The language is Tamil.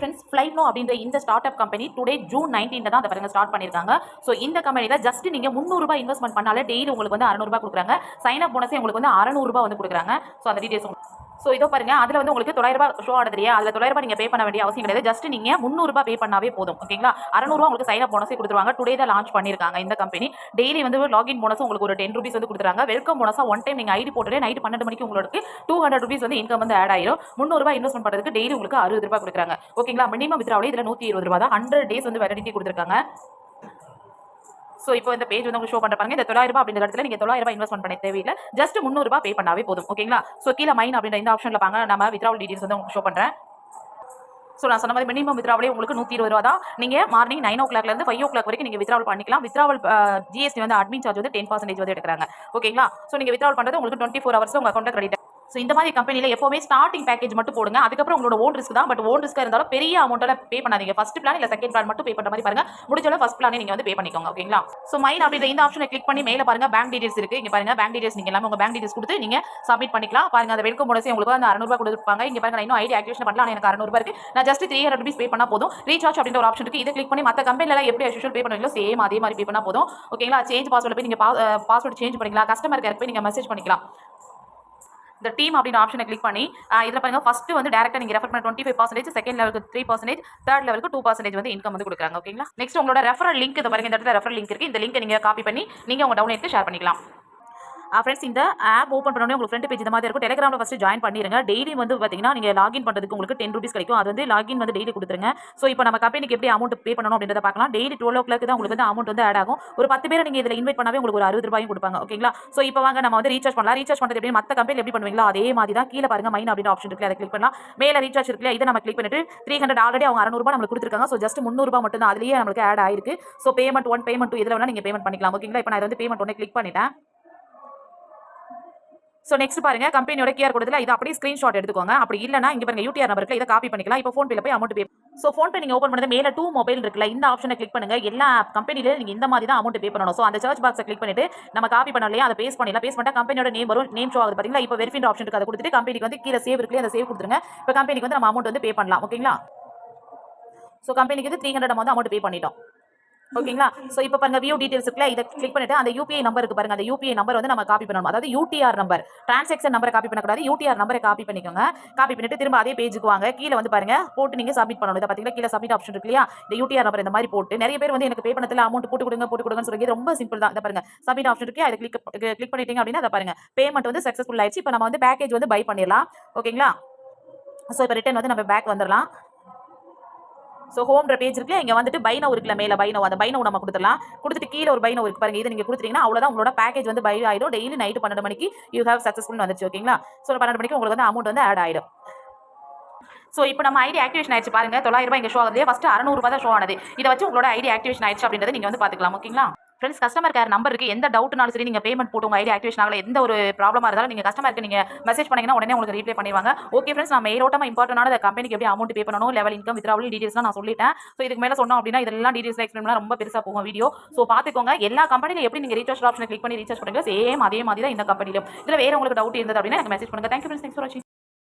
ஃப்ரெண்ட்ஸ், ஃப்ளைட்னோ அப்படின்ற இந்த start up company today June 19 தான் அதை பாருங்க ஸ்டார்ட் பண்ணியிருக்காங்க. ஸோ இந்த கம்பெனியில் ஜஸ்ட் நீங்கள் ₹300 இன்வெஸ்ட்மெண்ட் பண்ணாலே டெய்லி உங்களுக்கு வந்து ₹600 கொடுக்குறாங்க. சைன் அப் போனஸே உங்களுக்கு வந்து ₹600 வந்து கொடுக்குறாங்க. ஸோ அந்த டீடைல்ஸ் ஸோ இதோ பாருங்க, அதில் வந்து உங்களுக்கு ₹900 ஷோ ஆடுது இல்லையா, அதில் ₹900 நீங்கள் பே பண்ண வேண்டிய அவசியம் கிடையாது. ஜஸ்ட் நீங்கள் ₹300 பே பண்ணாவே போதும். ஓகேங்களா, ₹600 உங்களுக்கு சைன் அப் போனஸே கொடுத்துருவாங்க. டுடே தான் லான்ச் பண்ணியிருக்காங்க இந்த கம்பெனி. டெய்லி வந்து லாகின் போனஸ் உங்களுக்கு ஒரு ₹10 வந்து கொடுத்துறாங்க. வெல்கம் போனஸாக ஒன் டைம் நீங்கள் ஐடி போட்டுட்டு நைட் 12 மணிக்கு உங்களுக்கு ₹200 வந்து இன்கம் வந்து ஆட் ஆயிரும். ₹300 இன்வெஸ்ட்மெண்ட் பண்ணுறதுக்கு டெய்லி உங்களுக்கு ₹60 கொடுக்குறாங்க. ஓகேங்களா, மினிமம் வித்ராவலே இதில் ₹120 தான். 100 டேஸ் வந்து வேலிடிட்டி கொடுத்துருக்காங்க. ஸோ இப்போ இந்த பேஜ் வந்து உங்களுக்கு ஷோ பண்ண பாருங்க. இந்த ₹900 அப்படின்ற இடத்துல நீங்கள் ₹900 இன்வெஸ்ட்மெண்ட் பண்ண தேவையில்லை. ஜஸ்ட் ₹300 பே பண்ணாவே போதும். ஓகேங்களா, ஸோ கீழே மைன் அப்படின்ற இந்த ஆப்ஷனில் பாங்க, நம்ம வித்ராவல் டீடைல்ஸ் வந்து உங்களுக்கு ஷோ பண்ணுறேன். ஸோ நான் சொன்ன மாதிரி மினிமம் வித்ராவலே உங்களுக்கு ₹120 தான். நீங்கள் மார்னிங் 9 o'clockலேருந்து 5 o'clock வரைக்கும் நீங்கள் வித்ராவல் பண்ணிக்கலாம். வித்ராவல் ஜிஎஸ்டி வந்து அட்மின் சார்ஜ் வந்து 10% வந்து எடுக்கிறாங்க. ஓகேங்களா, ஸோ நீங்கள் வித்ராவல் பண்ணுறது உங்களுக்கு 24 hours உங்கள் அக்கௌண்ட்டில் கிரெடிட். ஸோ இந்த மாதிரி கம்பெனியில் எப்போவுமே ஸ்டார்டிங் பேக்கேஜ் மட்டும் போடுங்க. அதுக்கப்புறம் உங்களோட ஓன் ரிஸ்க் தான். பட் ஓன் ரிஸ்க்காக இருந்தாலும் பெரிய அமௌண்ட்டில் பே பண்ணாதீங்க. ஃபர்ஸ்ட் பிளான் இல்லை செகண்ட் பிளான் மட்டும் பே பண்ணுற மாதிரி பாருங்க. முடிஞ்சாலும் ஃபர்ஸ்ட் பிளானே நீங்கள் வந்து பே பண்ணிக்கோங்க. ஓகேங்களா, ஸோ மைன் அப்படின்ற இந்த ஆப்ஷனை கிளிக் பண்ணி மேலே பாருங்க, பேங்க் டீடைல்ஸ் இருக்குது. இங்கே பாருங்க, பேங்க் டீடைல்ஸ் நீங்கள் எல்லாமே உங்கள் பேங்க் டீடைல்ஸ் கொடுத்து நீங்கள் சப்மிட் பண்ணிக்கலாம். பாருங்க, அந்த வெல்கம் போனஸே உங்களுக்கு வந்து ₹600 கொடுத்துருப்பாங்க. இங்கே பாருங்க, நான் இன்னும் ஐடி ஆக்டிவேஷன் பண்ணலாம். எனக்கு ₹600 இருக்குது. நான் ஜஸ்ட் ₹300 பே பண்ணால் போதும். ரீசார்ஜ் அப்படின்ற ஒரு ஆப்ஷன் இருக்குது. இதை கிளிக் பண்ணி மற்ற கம்பெனியில் எப்படி யூஷுவல் பே பண்ணுவீங்களோ சேம் அதே மாதிரி பே பண்ணால் போதும். ஓகேங்களா, சேஞ்ச் பாஸ்வேர்டு போய் நீங்கள் பாஸ்வேர்டு சேஞ்ச் பண்ணிக்கலாம். கஸ்டமர் கேருக்கு போய் நீங்கள் மெசேஜ் பண்ணிக்கலாம். இந்த டீம் அப்படின்ற ஆப்ஷனை கிளிக் பண்ணி இதில் பாருங்க, ஃபர்ஸ்ட் வந்து டேரக்டாக நீங்கள் ரெஃபர் பண்ண 25%, செகண்ட் லெவலுக்கு 3%, தேர்ட் லெவலுக்கு 2% வந்து இன்கம் வந்து கொடுக்குறாங்க. ஓகேங்களா, நெக்ஸ்ட் உங்களோட ரெஃபரல் லிங்க் இதை பாருங்க, இந்த இடத்துல ரெஃபரல் லிங்க் இருக்குது. இந்த லிங்க் நீங்கள் காப்பி பண்ணி நீங்கள் உங்கள் டவுன்லோட் ஷேர் பண்ணிக்கலாம். ஃப்ரெண்ட்ஸ், இந்த ஆப் ஓப்பன் பண்ணோடனே உங்களுக்கு ஃப்ரண்ட் பேஜ் இந்த மாதிரி இருக்கும். டெலிகிராமில் ஃபஸ்ட்டு ஜாயின் பண்ணிடுங்க. டெய்லி வந்து பார்த்தீங்கன்னா நீங்கள் லாகின் பண்ணுறதுக்கு உங்களுக்கு ₹10 கிடைக்கும். அது வந்து லாகின் வந்து டெய்லி கொடுத்துருங்க. ஸோ இப்போ நம்ம கம்பெனிக்கு எப்படி அமௌண்ட் பே பண்ணணும் அப்படின்றத பார்க்கலாம். டெய்லி 12 o'clock தான் உங்களுக்கு வந்து அமௌண்ட் வந்து ஆட் ஆகும். ஒரு 10 பேரை நீங்கள் இதில் இன்வைட் பண்ணாவே உங்களுக்கு ஒரு ₹60 கொடுப்பாங்க. ஓகேங்களா, ஸோ இப்போ வாங்க நம்ம வந்து ரீசார்ஜ் பண்ணலாம். ரீசார்ஜ் பண்ணுறது எப்படி மற்ற கம்பெனி எப்படி பண்ணுவீங்களோ அதே மாதிரி தான். கீழே பாருங்க, மைன் அப்படின்ற ஆப்ஷன் இருக்குது, அதை கிளிக் பண்ணலாம். மேலே ரீசார்ஜ் இருக்குல்ல, இதை நம்ம கிளிக் பண்ணிட்டு 300 ஆல்ரெடி அவங்க ₹600 நம்மளுக்கு கொடுத்துருக்காங்க. ஸோ ஜஸ்ட் ₹300 மட்டும் தான் அதுலேயே நம்மளுக்கு ஆட் ஆயிருக்கு. ஸோ பேமெண்ட் 1, பேமெண்ட் 2 இதில் வேணால் நீங்கள் பேமெண்ட் பண்ணிக்கலாம். ஓகேங்களா, இப்போ நான் வந்து பேமெண்ட் 1 கிளிக் பண்ணிட்டேன். ஸோ நெக்ஸ்ட் பாருங்க, கம்பெனியோட கியூஆர் கோடுல இதை அப்படியே ஸ்கிரீன்ஷாட் எடுத்துக்கோங்க. அப்படி இல்லைனா இங்கே பாருங்க, யூடிஆர் நம்பருக்கு இதை காப்பி பண்ணிக்கலாம். இப்போ ஃபோன் பேல போய் அமௌண்ட் பே. ஸோ ஃபோன் பே நீங்கள் ஓப்பன் பண்ணது மேலே 2 மொபைல் இருக்குல்ல, இந்த ஆப்ஷனை கிளிக் பண்ணுங்க. எல்லா கம்பெனியில நீங்கள் இந்த மாதிரி தான் அமௌண்ட் பே பண்ணணும். ஸோ அந்த சர்ச் பாக்ஸை கிளிக் பண்ணிட்டு நம்ம காப்பி பண்ணலையா, அதை பேஸ்ட் பண்ணிடலாம். பேஸ்ட் பண்ணிட்டா கம்பெனியோட நேம் வரும். நேம் ஷோ ஆகுது பார்த்தீங்களா. இப்போ வெரிஃபைட் ஆப்ஷன் இருக்கு, அதை கொடுத்துட்டு கம்பெனிக்கு வந்து கீழே சேவ் இருக்குல்ல, அந்த சேவ் கொடுத்துருங்க. இப்போ கம்பெனிக்கு வந்து நம்ம அமௌண்ட் வந்து பே பண்ணலாம். ஓகேங்களா, ஸோ கம்பெனிக்கு வந்து 300 நம்ம வந்து அமௌண்ட் பே பண்ணிட்டோம். ஓகேங்களா, ஸோ இப்போ பாருங்க, வியூ டீடைல்ஸ் இருக்குல்ல, இதை கிளிக் பண்ணிட்டு அந்த யூபிஐ நம்பருக்கு பாருங்க, அந்த யூபிஐ நம்பர் வந்து நம்ம காப்பி பண்ணணும். அதாவது யூடிஆர் நம்பர், டிரான்சாக்ஷன் நம்பரை காப்பி பண்ணக்கூடாது, யூடிஆர் நம்பரை காப்பி பண்ணிக்கோங்க. காப்பி பண்ணிட்டு திரும்ப அதே பேஜுக்கு வாங்க. கீழே வந்து பாருங்க, போட்டு நீங்கள் சப்மிட் பண்ணணும். இதை பார்த்தீங்கன்னா கீழே சப்மிட் ஆப்ஷன் இருக்கு இல்லையா, இந்த யூடிஆர் நம்பர் இந்த மாதிரி போட்டு நிறைய பேர் வந்து எனக்கு பே பண்ணத்தில் அமௌண்ட் போட்டு கொடுங்கன்னு சொல்லுங்க. ரொம்ப சிம்பிள் தான். இதை பாருங்க, சப்மிட் ஆப்ஷன் இருக்கு, அதை கிளிக் பண்ணிட்டீங்க அப்படின்னா அதை பாருங்க, பேமெண்ட் வந்து சக்ஸஸ்ஃபுல் ஆயிடுச்சு. இப்போ நம்ம வந்து பேக்கேஜ் வந்து பை பண்ணிடலாம். ஓகேங்களா, ஸோ இப்போ ரிட்டர்ன் வந்து நம்ம பேக் வந்துடலாம். ஸோ ஹோம்ன்ற பேஜ் இருக்கு, இங்கே வந்துட்டு பை நவ் இருக்குல்ல, மேலே பை நவ், அந்த பை நவ் நம்ம கொடுத்துடலாம். கொடுத்துட்டு கீழே ஒரு பை நவ் இருக்கு பாருங்க, இதை நீங்கள் கொடுத்துட்டீங்கன்னா அவ்வளோதான், உங்களோட பேக்கேஜ் வந்து பை ஆயிடும். டெய்லி நைட்டு 12 மணிக்கு யூ ஹேவ் சக்ஸஸ்ஃபுல் வந்துச்சு. ஓகேங்களா, ஸோ 12 மணிக்கு உங்களுக்கு வந்து அமௌண்ட் வந்து ஆட் ஆயிடும். ஸோ இப்போ நம்ம ஐடி ஆக்டிவேஷன் ஆயிடுச்சு பாருங்க, ₹900 இங்கே ஷோ ஆகுது. ஃபர்ஸ்ட் ₹600 தான் ஷோ ஆனது. இதை வச்சு உங்களோட ஐடி ஆக்டிவேஷன் ஆயிடுச்சு அப்படின்றத நீங்கள் வந்து பார்த்துக்கலாம். ஓகேங்களா ஃப்ரெண்ட்ஸ், கஸ்டமர் கேர் நம்பர் இருக்குது. எந்த டவுட்னாலும் சரி, நீங்கள் பேமெண்ட் போட்டு உங்கள் ஐடி ஆக்டிவேஷன் ஆகல, எந்த ஒரு ப்ராப்ளமாக இருந்தாலும் நீங்கள் கஸ்டமருக்கு நீங்கள் மெசேஜ் பண்ணிங்கன்னா உடனே உங்களுக்கு ரீப்ளை பண்ணிடுவாங்க. ஓகே ஃப்ரெண்ட்ஸ், நான் மெயிலோட்டமாக இம்பார்ட்டனான கம்பெனிக்கு எப்படி அமௌண்ட் பே பண்ணணும், லெவல் இன்கம், வித்ராவல் டீடைல்ஸ்லாம் நான் சொல்லிட்டேன். ஸோ இதுக்கு மேலே சொன்னோம் அப்படின்னா இதெல்லாம் டீடைல்ஸ் எக்ஸ்பிளைன் பண்ணால் ரொம்ப பெருசாக போகும் வீடியோ. ஸோ பார்த்துக்கோங்க, எல்லா கம்பெனியில் எப்படி நீங்கள் ரீசார்ஜ் ஆப்ஷனை கிளிக் பண்ணி ரீசார்ஜ் பண்ணுங்க, சேம் அதே மாதிரி தான் இந்த கம்பெனிலும். இதில் வேறு உங்களுக்கு டவுட் இருந்தது அப்படின்னா எனக்கு மெசேஜ் பண்ணுங்கள். தேங்க்யூ ஃப்ரெண்ட்ஸ், தேங்க்ஸ் ஃபார் வாட்சிங்.